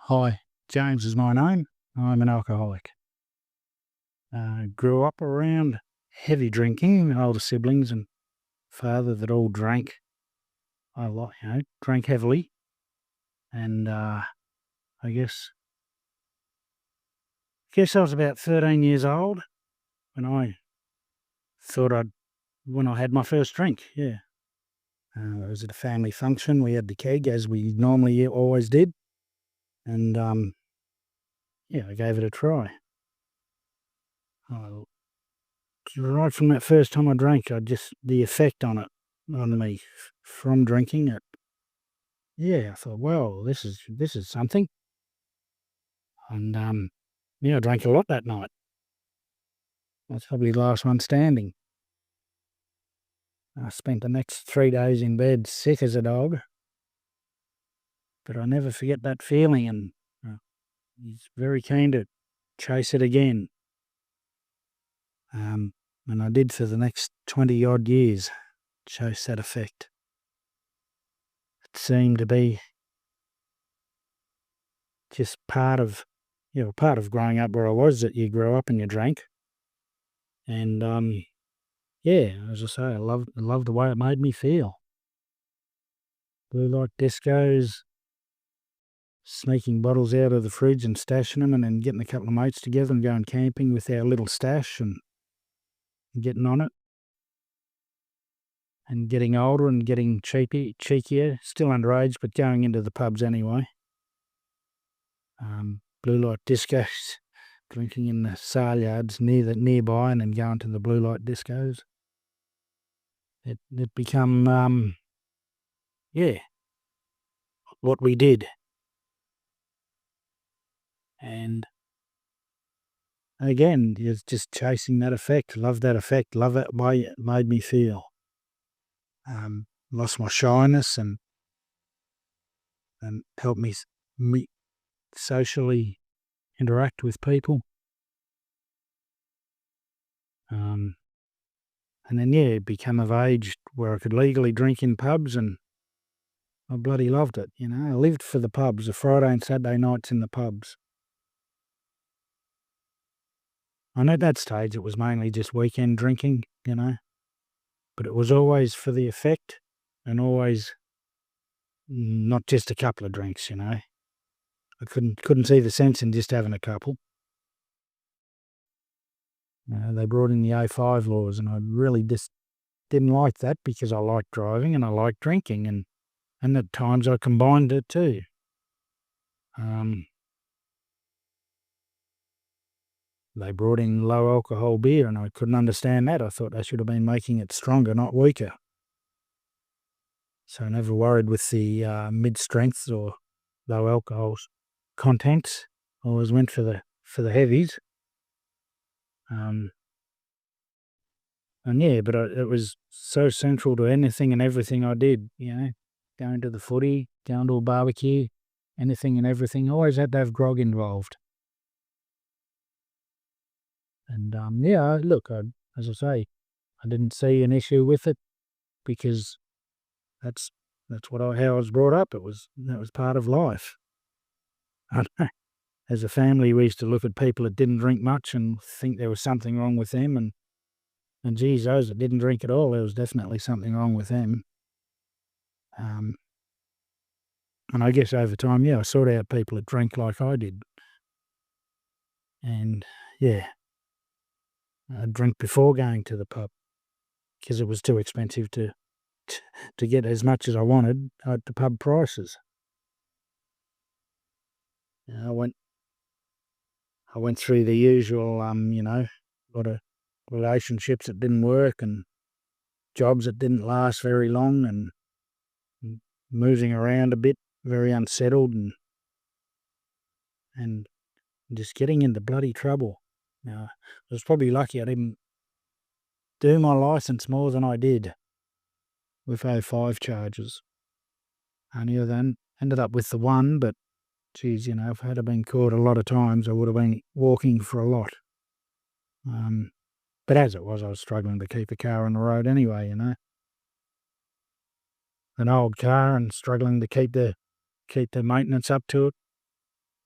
Hi, James is my name. I'm an alcoholic. Grew up around heavy drinking, older siblings and father that all drank a lot, drank heavily. And I guess I was about 13 years old when I thought when I had my first drink. Yeah. I was at a family function. We had the keg as we normally always did. And yeah, I gave it a try. I Right from that first time I drank, the effect on me from drinking it. Yeah, I thought, well, this is something. And yeah, I drank a lot that night. I was probably the last one standing. I spent the next 3 days in bed, sick as a dog. But I never forget that feeling, and he's very keen to chase it again. And I did for the next 20 odd years, chase that effect. It seemed to be just part of growing up where I was, that you grow up and you drank. And yeah, as I say, I loved the way it made me feel. Blue light discos, sneaking bottles out of the fridge and stashing them, and then getting a couple of mates together and going camping with our little stash and getting on it. And getting older and getting cheekier, still underage, but going into the pubs anyway. Blue light discos, drinking in the sale yards nearby, and then going to the blue light discos. It become yeah, what we did. And again, it's just chasing that effect. Love that effect. Love it way it made me feel. Lost my shyness and helped me socially interact with people. And then, yeah, it became of age where I could legally drink in pubs, and I bloody loved it. I lived for the pubs, the Friday and Saturday nights in the pubs. And at that stage, it was mainly just weekend drinking, but it was always for the effect, and always not just a couple of drinks. I couldn't see the sense in just having a couple. They brought in the A5 laws, and I really just didn't like that, because I liked driving and I liked drinking, and at times I combined it too. They brought in low alcohol beer, and I couldn't understand that. I thought they should have been making it stronger, not weaker. So I never worried with the mid strengths or low alcohol contents. I always went for the heavies. And yeah, but it was so central to anything and everything I did. Going to the footy, going to a barbecue, anything and everything. Always had to have grog involved. And yeah, look, as I say, I didn't see an issue with it, because that's how I was brought up. That was part of life. As a family, we used to look at people that didn't drink much and think there was something wrong with them, and geez, those that didn't drink at all, there was definitely something wrong with them. And I guess over time, yeah, I sought out people that drank like I did. And yeah, I'd drink before going to the pub, because it was too expensive to get as much as I wanted at the pub prices. I went through the usual, lot of relationships that didn't work, and jobs that didn't last very long, and moving around a bit, very unsettled, and just getting into bloody trouble. Now, I was probably lucky I didn't do my license more than I did with O5 charges. I ended up with the one, but geez, if I had been caught a lot of times, I would have been walking for a lot. But as it was, I was struggling to keep a car on the road anyway, an old car, and struggling to keep the maintenance up to it.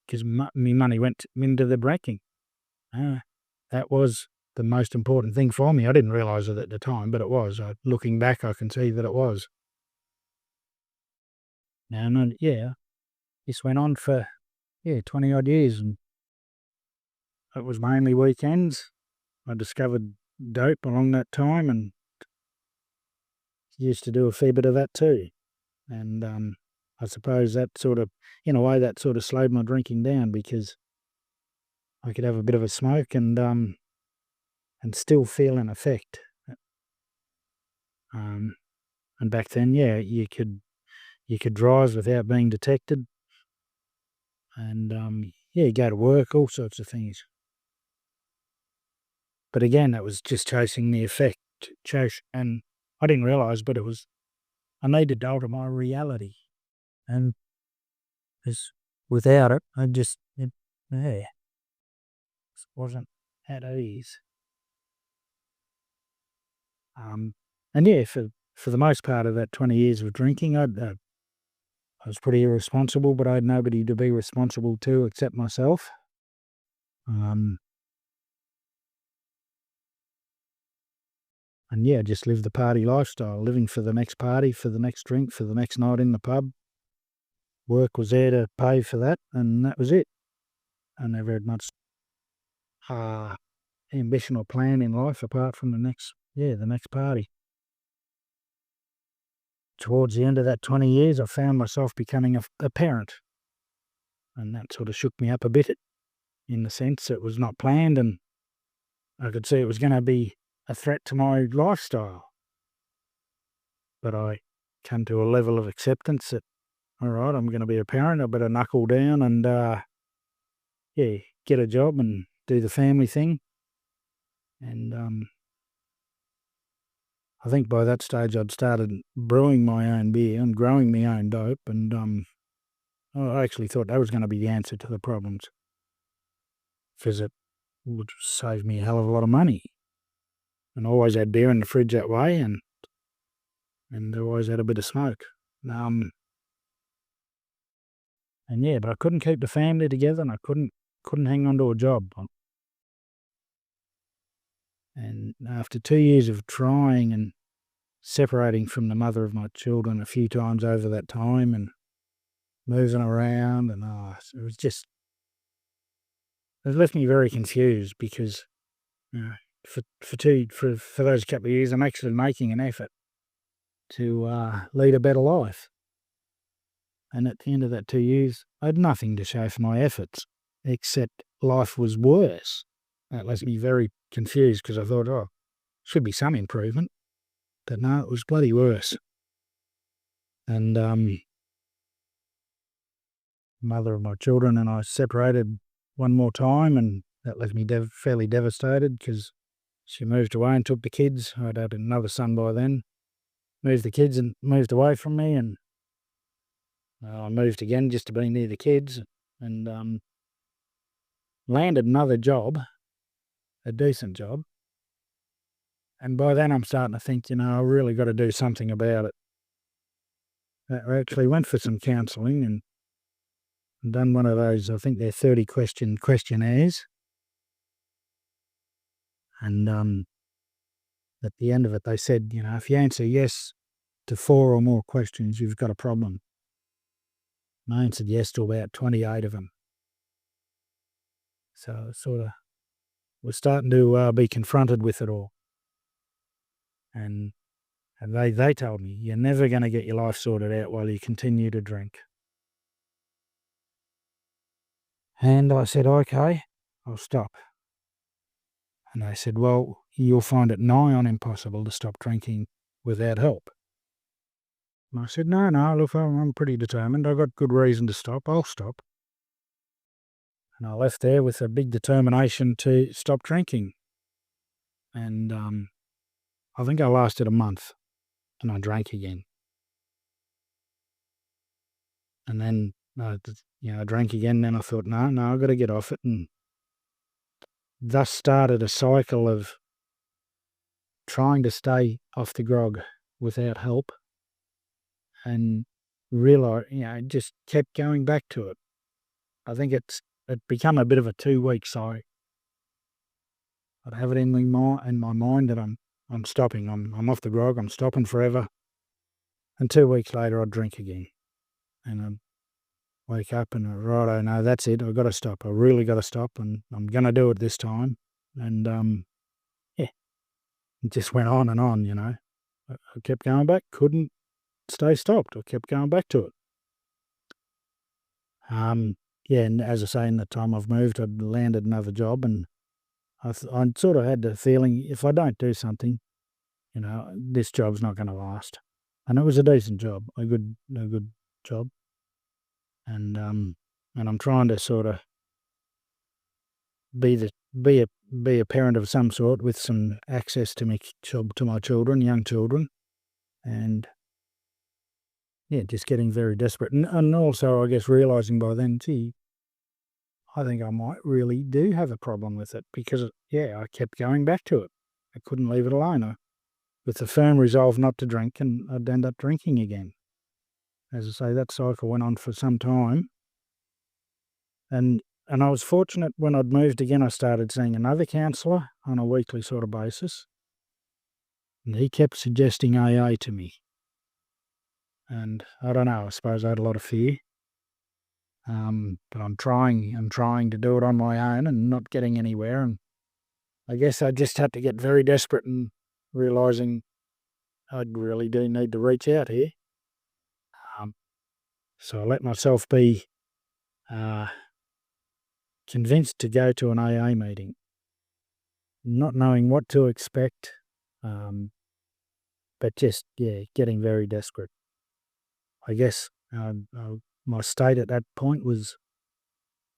because me money went into the drinking. That was the most important thing for me. I didn't realise it at the time, but it was. Looking back, I can see that it was. And this went on for 20 odd years, and it was mainly weekends. I discovered dope along that time, and used to do a fair bit of that too. And I suppose that sort of, in a way, that sort of slowed my drinking down, because I could have a bit of a smoke and still feel an effect. And back then, you could drive without being detected, and go to work, all sorts of things. But again, that was just chasing the effect, and I didn't realise, but I needed to alter my reality, and without it, it wasn't at ease. And for the most part of that 20 years of drinking, I was pretty irresponsible, but I had nobody to be responsible to except myself. And just live the party lifestyle, living for the next party, for the next drink, for the next night in the pub. Work was there to pay for that, and that was it. I never had much ambition or plan in life apart from the next party. Towards the end of that 20 years, I found myself becoming a parent, and that sort of shook me up a bit, in the sense it was not planned, and I could see it was going to be a threat to my lifestyle. But I come to a level of acceptance that, all right, I'm going to be a parent, I better knuckle down and get a job and do the family thing. And I think by that stage I'd started brewing my own beer and growing my own dope, and I actually thought that was going to be the answer to the problems, because it would save me a hell of a lot of money. And I always had beer in the fridge that way, and I always had a bit of smoke. But I couldn't keep the family together, and I couldn't hang on to a job. And after 2 years of trying and separating from the mother of my children a few times over that time, and moving around, and it left me very confused, because for those couple of years I'm actually making an effort to lead a better life. And at the end of that 2 years, I had nothing to show for my efforts, except life was worse. That left me very confused, because I thought, should be some improvement. But no, it was bloody worse. And mother of my children and I separated one more time, and that left me fairly devastated, because she moved away and took the kids. I'd had another son by then. Moved the kids and moved away from me, and I moved again just to be near the kids, and landed another job, a decent job. And by then I'm starting to think, I really got to do something about it. I actually went for some counselling and done one of those, I think they're 30-question questionnaires. And at the end of it, they said, if you answer yes to 4 or more questions, you've got a problem. And I answered yes to about 28 of them. So sort of was starting to be confronted with it all. And they told me, you're never going to get your life sorted out while you continue to drink. And I said, okay, I'll stop. And they said, well, you'll find it nigh on impossible to stop drinking without help. And I said, no, look, I'm pretty determined. I've got good reason to stop. I'll stop. And I left there with a big determination to stop drinking. And I think I lasted a month, and I drank again. And then, I drank again. Then I thought, no, I've got to get off it. And thus started a cycle of trying to stay off the grog without help, and realised, just kept going back to it. I think it become a bit of a 2 weeks. I'd have it in my mind that I'm stopping. I'm off the grog. I'm stopping forever. And 2 weeks later, I'd drink again, and I'd wake up and righto, no, that's it. I've got to stop. I really got to stop, and I'm going to do it this time. And yeah, it just went on and on. I kept going back. Couldn't stay stopped. I kept going back to it. Yeah, and as I say, in the time I've moved, I'd landed another job, and I'd sort of had the feeling if I don't do something, this job's not going to last. And it was a decent job, a good job, and I'm trying to sort of be a parent of some sort with some access to my children, young children, and yeah, just getting very desperate, and also I guess realizing by then, gee, I think I might really do have a problem with it because I kept going back to it. I couldn't leave it alone. With a firm resolve not to drink, and I'd end up drinking again. As I say, that cycle went on for some time, and I was fortunate when I'd moved again. I started seeing another counsellor on a weekly sort of basis, and he kept suggesting AA to me. And I don't know. I suppose I had a lot of fear, but I'm trying to do it on my own and not getting anywhere. And I guess I just had to get very desperate and realizing I really do need to reach out here. So I let myself be convinced to go to an AA meeting, not knowing what to expect, but just, getting very desperate. I guess my state at that point was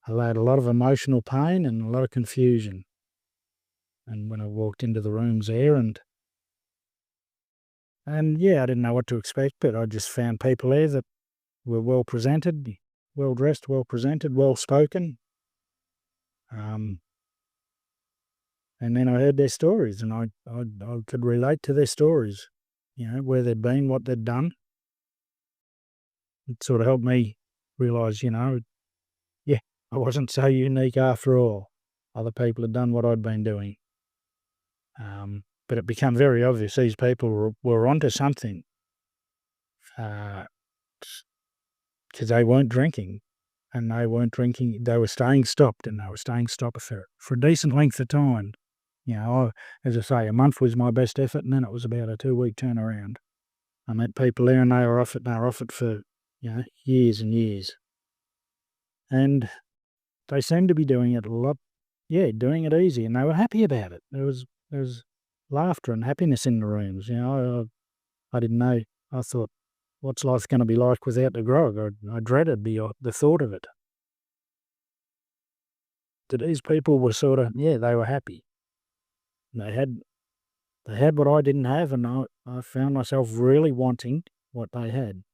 I had a lot of emotional pain and a lot of confusion. And when I walked into the rooms there and I didn't know what to expect, but I just found people there that were well presented, well dressed, well presented, well spoken. And then I heard their stories, and I could relate to their stories, where they'd been, what they'd done. It sort of helped me realise, I wasn't so unique after all. Other people had done what I'd been doing. But it became very obvious these people were onto something, because they weren't drinking, and they weren't drinking. They were staying stopped, and they were staying stopped for a decent length of time. As I say, a month was my best effort, and then it was about a 2-week turnaround. I met people there, and they were off it for years and years, and they seemed to be doing it a lot. Doing it easy, and they were happy about it. There was laughter and happiness in the rooms. I didn't know. I thought, what's life going to be like without the grog? I dreaded the thought of it. But these people were sort of, they were happy. They had what I didn't have, and I found myself really wanting what they had.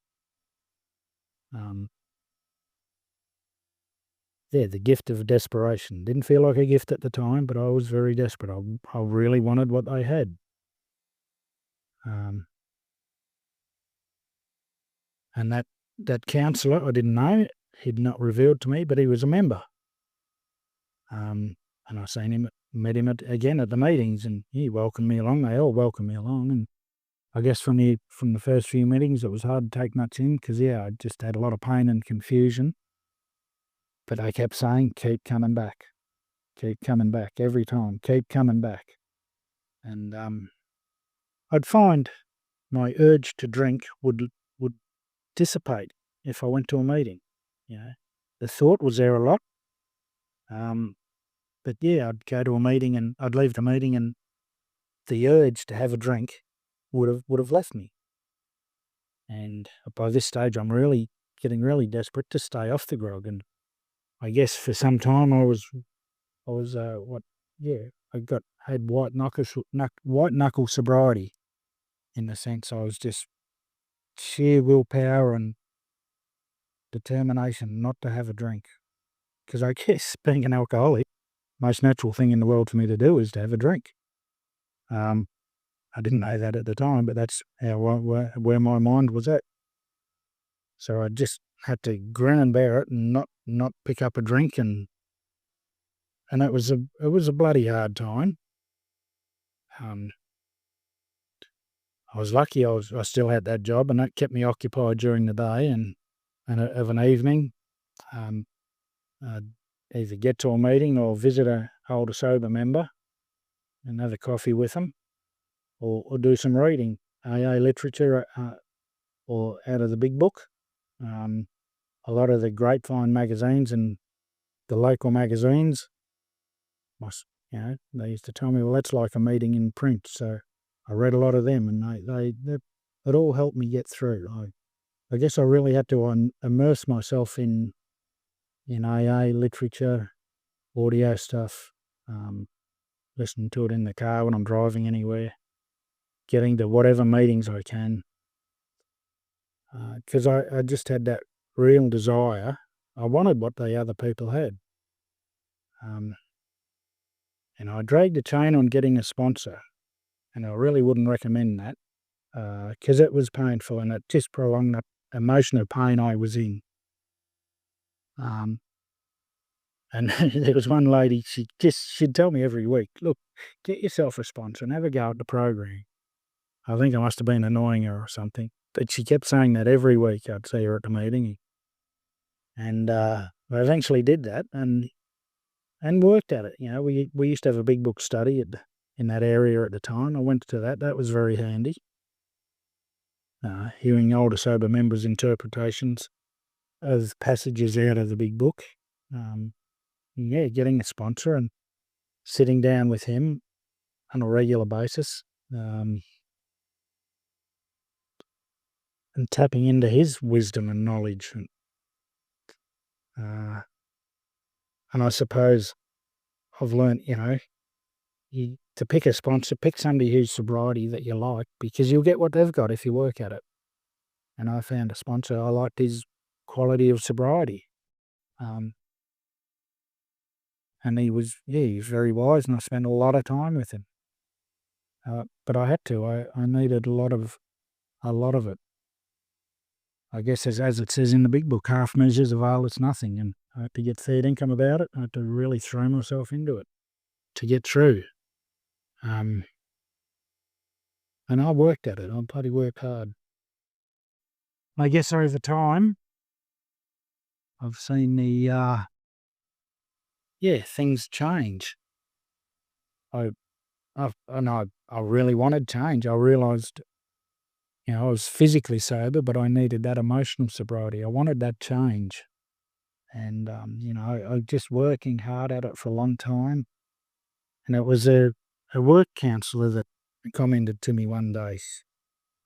The gift of desperation. Didn't feel like a gift at the time, but I was very desperate. I really wanted what they had. And that counsellor, I didn't know. He'd not revealed to me, but he was a member. And I met him again at the meetings, and he welcomed me along. They all welcomed me along, and I guess from the first few meetings, it was hard to take much in because I just had a lot of pain and confusion. But they kept saying, "Keep coming back every time. Keep coming back," and I'd find my urge to drink would dissipate if I went to a meeting. The thought was there a lot. But I'd go to a meeting and I'd leave the meeting and the urge to have a drink would have left me. And by this stage, I'm really getting really desperate to stay off the grog. And I guess for some time I had white knuckle sobriety, in the sense I was just sheer willpower and determination not to have a drink. Because I guess being an alcoholic, most natural thing in the world for me to do is to have a drink. I didn't know that at the time, but that's where my mind was at. So I just had to grin and bear it and not pick up a drink, and it was a bloody hard time. Um, I was lucky I still had that job, and that kept me occupied during the day, and of an evening, I'd either get to a meeting or visit a older sober member and have a coffee with them, or do some reading, AA literature, or out of the big book. A lot of the Grapevine magazines and the local magazines, they used to tell me, well, that's like a meeting in print. So I read a lot of them, and it all helped me get through. I guess I really had to immerse myself in AA literature, audio stuff, listening to it in the car when I'm driving anywhere, getting to whatever meetings I can, because I just had that real desire. I wanted what the other people had. And I dragged a chain on getting a sponsor, and I really wouldn't recommend that, because it was painful and it just prolonged that emotional pain I was in. And there was one lady, she'd tell me every week, look, get yourself a sponsor and have a go at the program. I think I must have been annoying her or something, but she kept saying that every week. I'd see her at the meeting, and I eventually did that and worked at it. We used to have a big book study in that area at the time. I went to that. That was very handy. Hearing older sober members' interpretations of passages out of the big book. Getting a sponsor and sitting down with him on a regular basis, and tapping into his wisdom and knowledge. And I suppose I've learned, to pick a sponsor, pick somebody whose sobriety that you like, because you'll get what they've got if you work at it. And I found a sponsor, I liked his quality of sobriety. And he was very wise, and I spent a lot of time with him. But I had to. I needed a lot of it. I guess as it says in the big book, half measures availeth nothing, and I had to get fair income about it. I had to really throw myself into it to get through. And I worked at it. I bloody worked hard. I guess over time, I've seen things change. I really wanted change. I realised, I was physically sober, but I needed that emotional sobriety. I wanted that change. And, I was just working hard at it for a long time. And it was a work counsellor that commented to me one day.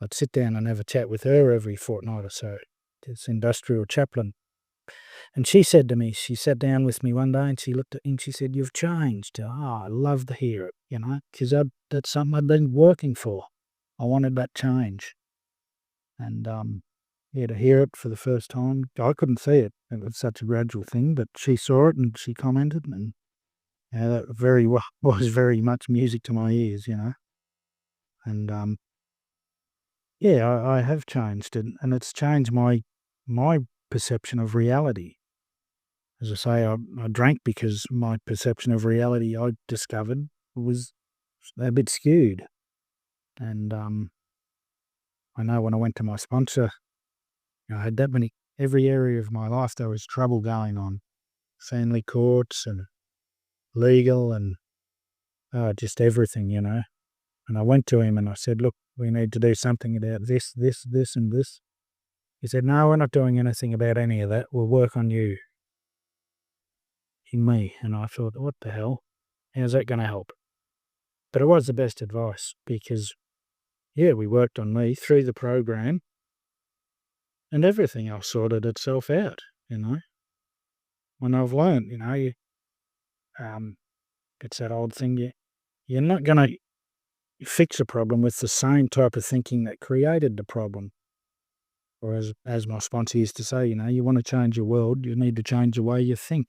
I'd sit down and have a chat with her every fortnight or so, this industrial chaplain. And she said to me, she sat down with me one day and she looked at me and she said, "You've changed." I love to hear it, because that's something I'd been working for. I wanted that change. And, to hear it for the first time, I couldn't see it. It was such a gradual thing, but she saw it and she commented, and that was very much music to my ears, And, I have changed, and it's changed my perception of reality. As I say, I drank because my perception of reality, I discovered, was a bit skewed. And I know when I went to my sponsor, I had every area of my life there was trouble going on. Family courts and legal and just everything, And I went to him and I said, "Look, we need to do something about this, this, this, and this." He said, "No, we're not doing anything about any of that. We'll work on you." In me. And I thought, what the hell? How's that going to help? But it was the best advice because, we worked on me through the program and everything else sorted itself out, When I've learned, it's that old thing, you're not going to fix a problem with the same type of thinking that created the problem. Or as my sponsor used to say, you want to change your world, you need to change the way you think.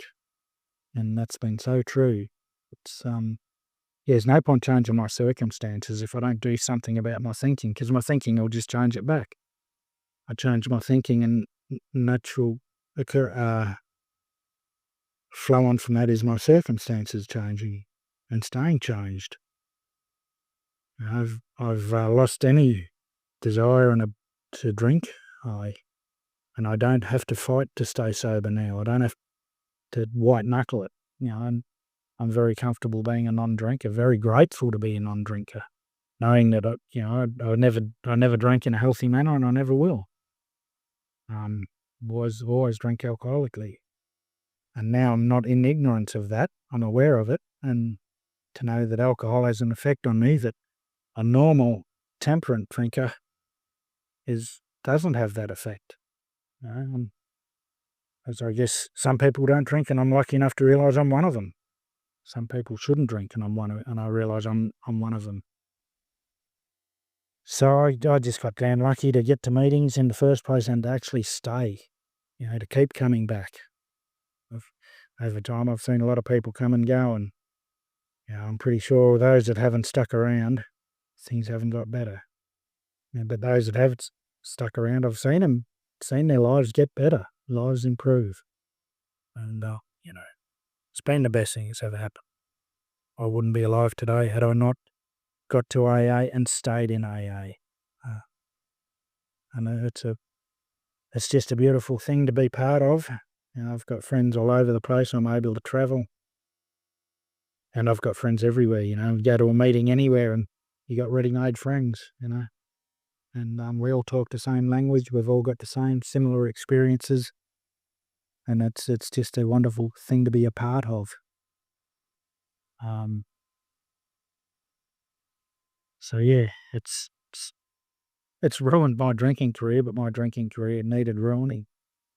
And that's been so true. It's there's no point changing my circumstances if I don't do something about my thinking, because my thinking will just change it back. I change my thinking and natural flow on from that is my circumstances changing and staying changed. I've lost any desire to drink. And I don't have to fight to stay sober now. I don't have to white knuckle it. I'm very comfortable being a non-drinker. Very grateful to be a non-drinker, knowing that I never drank in a healthy manner, and I never will. Always drank alcoholically, and now I'm not in ignorance of that. I'm aware of it, and to know that alcohol has an effect on me that a normal temperate drinker doesn't have that effect. As I guess some people don't drink, and I'm lucky enough to realise I'm one of them. Some people shouldn't drink, and I realise I'm one of them. So I just got damn lucky to get to meetings in the first place and to actually stay, to keep coming back. Over time, I've seen a lot of people come and go, and I'm pretty sure those that haven't stuck around, things haven't got better. But those that have stuck around, I've seen their lives get better, lives improve, and it's been the best thing that's ever happened. I wouldn't be alive today had I not got to AA and stayed in AA. I know it's just a beautiful thing to be part of. I've got friends all over the place. I'm able to travel, and I've got friends everywhere. Go to a meeting anywhere, and you got ready-made friends. And we all talk the same language. We've all got the same similar experiences, and it's just a wonderful thing to be a part of. So yeah, it's ruined my drinking career, but my drinking career needed ruining,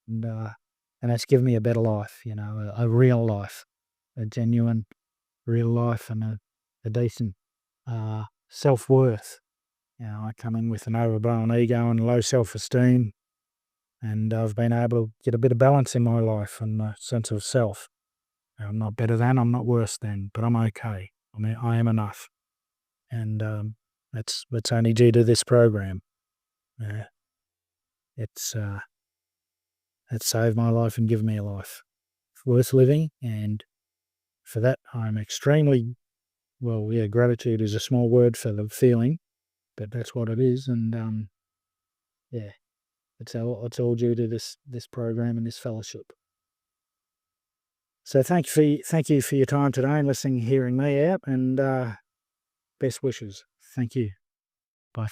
and it's given me a better life. A real life, a genuine real life, and a decent self-worth. I come in with an overblown ego and low self-esteem, and I've been able to get a bit of balance in my life and a sense of self. I'm not better than, I'm not worse than, but I'm okay. I am enough, and it's only due to this program. It's saved my life and given me a life worth living, and for that I'm extremely gratitude is a small word for the feeling, but that's what it is, and it's all due to this program and this fellowship. So thank you for your time today and hearing me out, and best wishes. Thank you. Bye.